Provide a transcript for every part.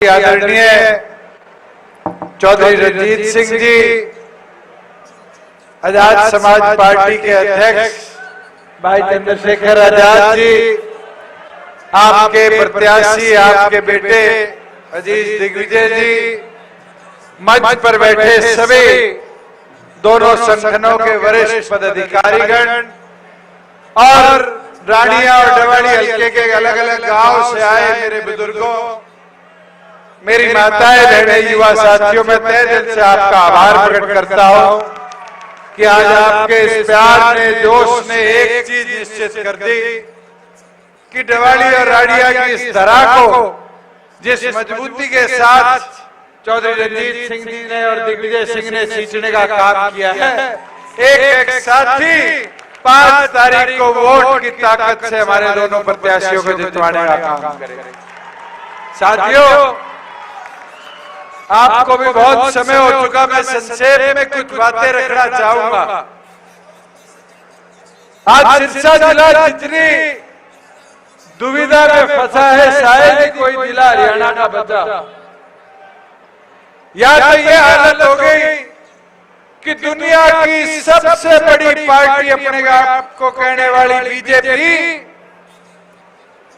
आदरणीय चौधरी रणजीत सिंह जी, आजाद समाज पार्टी के अध्यक्ष भाई चंद्रशेखर आजाद जी, आपके प्रत्याशी आपके बेटे अजीज दिग्विजय जी, मंच पर बैठे सभी दोनों संगठनों के वरिष्ठ पदाधिकारीगण और रानिया और डवाड़ी हल्के के अलग अलग गांव से आए मेरे बुजुर्गों, मेरी माताएं बहनें, युवा साथियों, मैं तहे दिल से आपका आभार प्रकट करता हूं कि आज आपके इस प्यार ने, जोश ने एक चीज निश्चित कर दी कि डवाड़ी और रानिया की इस धरा को जिस मजबूती के साथ चौधरी रणजीत सिंह जी ने और दिग्विजय सिंह ने सींचने का काम किया है, एक एक साथी 5 तारीख को वोट की ताकत से हमारे दोनों प्रत्याशियों को जितवाने का काम करेंगे। साथियों, आपको भी बहुत समय हो चुका, मैं संक्षेप में कुछ बातें रखना चाहूंगा। आज सिरसा जिला जितनी दुविधा में फंसा है, शायद ही कोई जिला हरियाणा का बचा। या तो ये हालत हो गई कि दुनिया की सबसे बड़ी पार्टी अपने आप को कहने वाली बीजेपी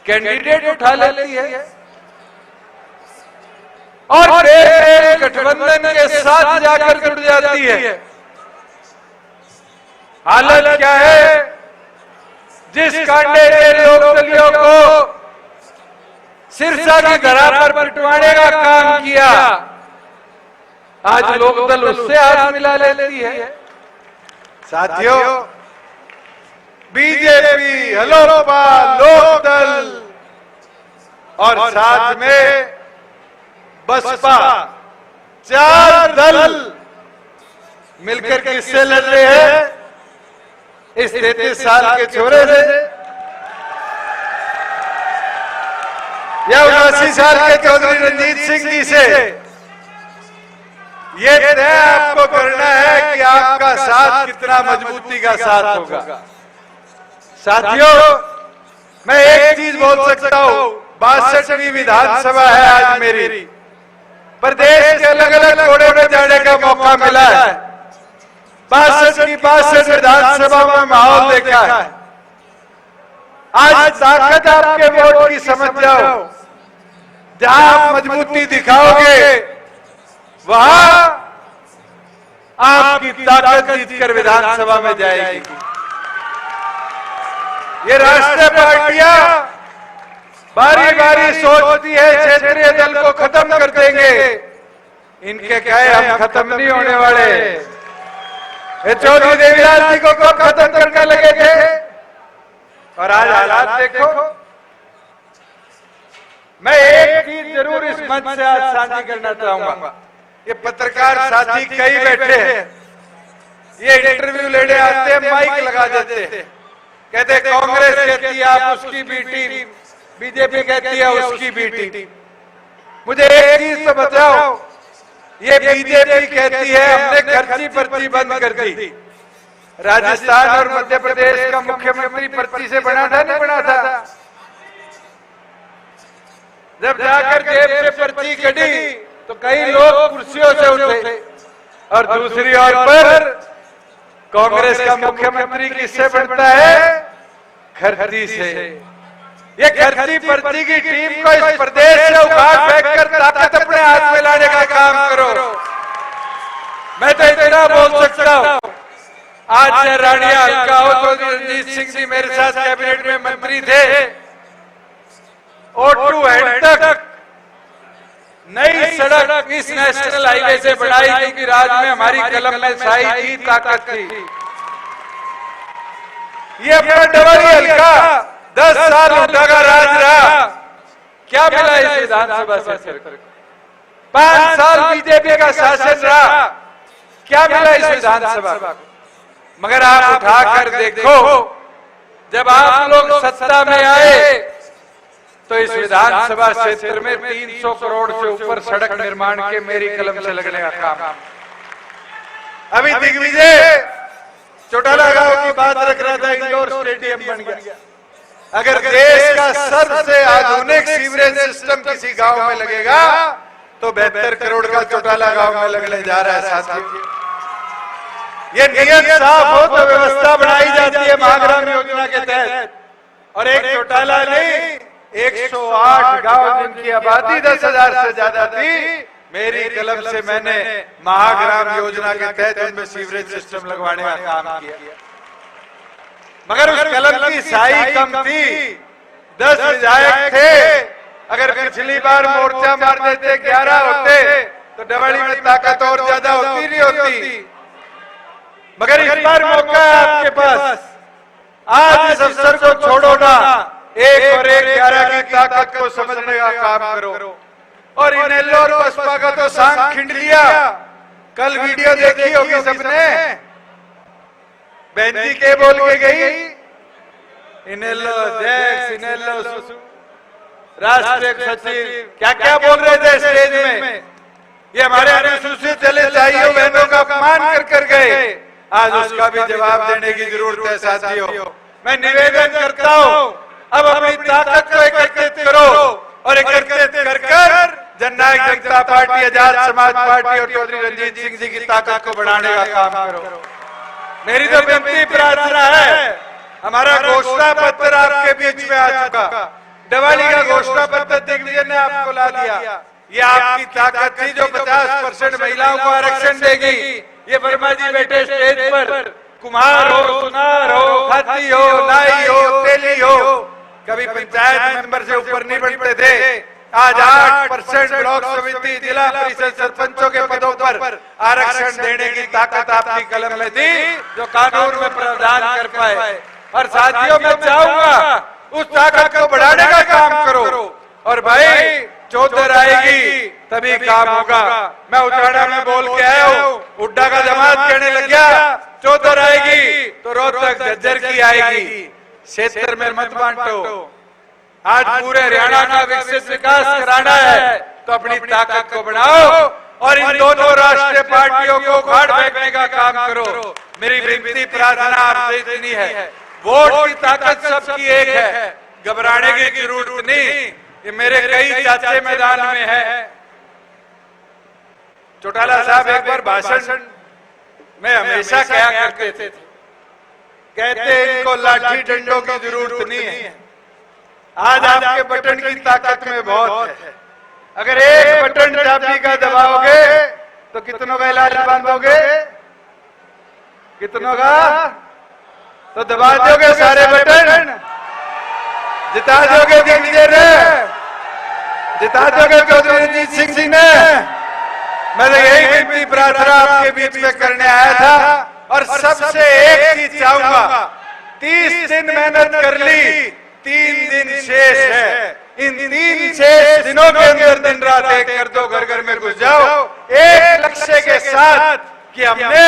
कैंडिडेट उठा लेती है और गठबंधन के साथ जाकर जुड़ जाती है। हालत क्या है? जिस कांटे ने लोकदलियों को सिरसा की धरा पर पिटवाने का काम किया, आज लोकदल उससे हाथ मिला लेती है। साथियों, बीजेपी, हलोपा, लोकदल और साथ में बसपा, 4 दल मिलकर किससे लड़ रहे हैं? इस 33 साल के छोरे से या 79 साल के चौधरी रणजीत सिंह जी से। ये तय आपको करना है कि आपका साथ कितना मजबूती का साथ होगा। साथियों, मैं एक चीज बोल सकता हूं, 62वीं विधानसभा है आज मेरी। प्रदेश के अलग अलग कोने में जाने का मौका मिला है। 62 विधानसभा में माहौल देखा है। आज ताकत आपके वोट की समझ जाओ। जहां आप मजबूती दिखाओगे, वहां आपकी ताकत जीतकर विधानसभा में जाएगी। ये राष्ट्रीय पार्टियां बारी बारी सोचती है क्षेत्रीय दल को खत्म कर देंगे। इनके क्या है, हम खत्म नहीं होने वाले। चौधरी देवीलाल जी को कब खत्म करने लगे थे और आज हालात देखो। मैं एक चीज जरूर इस मंच से आज साझी करना चाहूंगा। ये पत्रकार साथी कई बैठे हैं, ये इंटरव्यू लेने आते हैं, माइक लगा देते हैं, कहते कांग्रेस कहती है आप उसकी बी टीम, बीजेपी कहती है उसकी बी टीम। मुझे एक चीज तो बताओ, ये बीजेपी कहती है हमने खर्ची पर्ची बंद कर दी। राजस्थान और मध्य प्रदेश का मुख्यमंत्री पर्ची से बना था, नहीं बना था? जब जाकर जेब से पर्ची कटी तो कई लोग कुर्सियों से उठे और दूसरी ओर पर कांग्रेस का मुख्यमंत्री किससे बनता है? खर्ची से। ये खर्ची पर्ची की टीम को इस प्रदेश से उखाड़ फेंककर ताकत अपने हाथ में लाने का काम करो। मैं तो इतना बोल सकता हूं, आज रानिया हल्का हो तो रणजीत सिंह जी मेरे साथ कैबिनेट में मंत्री थे। O2 हेड तक नई सड़क इस नेशनल हाईवे से बढ़ाई क्योंकि राज में हमारी कलम में साई थी, ताकत थी। ये अपना डवाड़ी हल्का 10 साल उनका राज रहा, क्या मिला इस विधानसभा से? 5 साल बीजेपी का शासन रहा, क्या मिला इस विधानसभा को? मगर आप उठाकर देखो, जब आप लोग सत्ता में आए तो इस विधानसभा क्षेत्र में 300 करोड़ से ऊपर सड़क निर्माण के मेरी कलम से लगने का काम। अभी दिग्विजय चौटाला गांव की बात रख रहा था, इंडोर स्टेडियम बन गया। अगर देश का सबसे आधुनिक सीवरेज सिस्टम किसी गांव में लगेगा तो 72 करोड़ का चौटाला गांव में लगने जा रहा है साथियों। ये नियत साफ हो तो व्यवस्था बनाई जाती है महाग्राम योजना के तहत, और एक चौटाला नहीं 108 गांव जिनकी आबादी 10,000 से ज्यादा थी, मेरी कलम से मैंने महाग्राम योजना के तहत उनमें सीवरेज सिस्टम लगवाने का काम किया। मगर उस कलम की साई कम थी, 10 विधायक थे। अगर पिछली बार मोर्चा मार देते 11 होते तो डबड़ी में ताकत और ज्यादा होती नहीं होती। मगर इस बार मौका है आपके पास, आज इस अवसर को छोड़ो ना, एक और एक 11 की ताकत को समझने का काम करो। और इनेलो और बसपा का तो सांग खिंड लिया। कल वीडियो देखी होगी सबने, बहन जी के बोल के गई, इनेलो अध्यक्ष, इनेलो राष्ट्रीय सचिव, क्या क्या बोल रहे थे स्टेज में। ये हमारे अनुसूचित दलित भाइयों बहनों का अपमान कर गए। आज उसका भी जवाब देने की जरूरत है साथियों। मैं निवेदन करता हूं, अब अपनी ताकत को एकत्रित करो और एकत्रित कर कर जननायक जनता पार्टी, आजाद समाज पार्टी और चौधरी रणजीत सिंह जी की ताकत को बढ़ाने का काम करो। मेरी तो विनती प्रार्थना है, हमारा घोषणा पत्र आपके बीच में आ चुका, दिवाली का घोषणा पत्र दिग्विजय ने आपको ला दिया। ये आपकी ताकत थी जो 50% महिलाओं को आरक्षण देगी। ये वर्मा जी बैठे स्टेज पर, कुम्हार हो, सुनार हो, खाती हो, नाई हो, तेली हो, कभी पंचायत मेंबर से ऊपर नहीं बढ़ते थे। आज 8% ब्लॉक समिति, जिला परिषद सरपंचों के पदों पर आरक्षण देने की ताकत आपकी कलम में थी, जो कानून में प्रावधान कर पाए। और साथियों मैं चाहूंगा उस ताकत को बढ़ाने का काम करो। और भाई चौधर आएगी तभी काम होगा। मैं उचाड़ा में बोल के आया हूँ, हुड्डा का जमात कहने लग गया चौधर आएगी तो रोहतक झज्जर की आएगी। क्षेत्र में मत बांटो। आज पूरे हरियाणा का विकसित विकास कराना है तो अपनी ताकत को बढ़ाओ और इन दोनों राष्ट्रीय पार्टियों को उखाड़ फेंकने का काम करो। मेरी विनती प्रार्थना आपसे इतनी है, वोट की ताकत सबकी एक है, घबराने की जरूरत नहीं। ये मेरे कई चाचे मैदान में है। चौटाला साहब एक बार भाषण में हमेशा कहा करते थे, कहते इनको लाठी डंडों की जरूरत नहीं है। आज आपके बटन की ताकत में बहुत है। अगर एक बटन चाबी का दबाओगे तो कितनों का इलाज बांधोगे, कितनों का, तो दबा दोगे सारे बटन, जिता दोगे दिग्विजय ने, जिता दोगे चौधरी रणजीत सिंह जी ने। मैं तो यही विनती प्रार्थना आपके बीच में करने आया था। और सबसे एक चीज चाहूंगा, 30 दिन मेहनत कर ली, 3 दिन शेष है। इन 3 शेष दिनों के अंदर दिन रात एक कर दो, घर घर में घुस जाओ, एक लक्ष्य के साथ कि हमने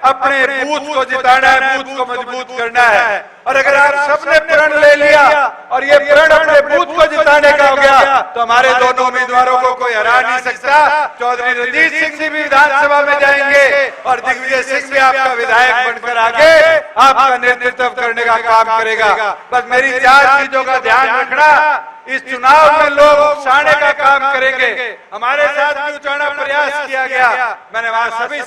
अपने बूथ को जिताना है, बूथ को मजबूत करना है। और अगर आप सबने प्रण ले लिया और ये प्रण अपने बूथ को जिताने का हो गया तो हमारे दोनों उम्मीदवारों को कोई हरा नहीं सकता। चौधरी रणजीत सिंह जी भी विधानसभा में जाएंगे और दिग्विजय सिंह भी आपका विधायक बनकर आगे आपका नेतृत्व करने का काम करेगा। बस मेरी 4 चीजों का ध्यान रखना, इस चुनाव में लोग उकसाने का काम करेंगे। हमारे साथ भी उकसाना प्रयास किया गया, मैंने वहां सभी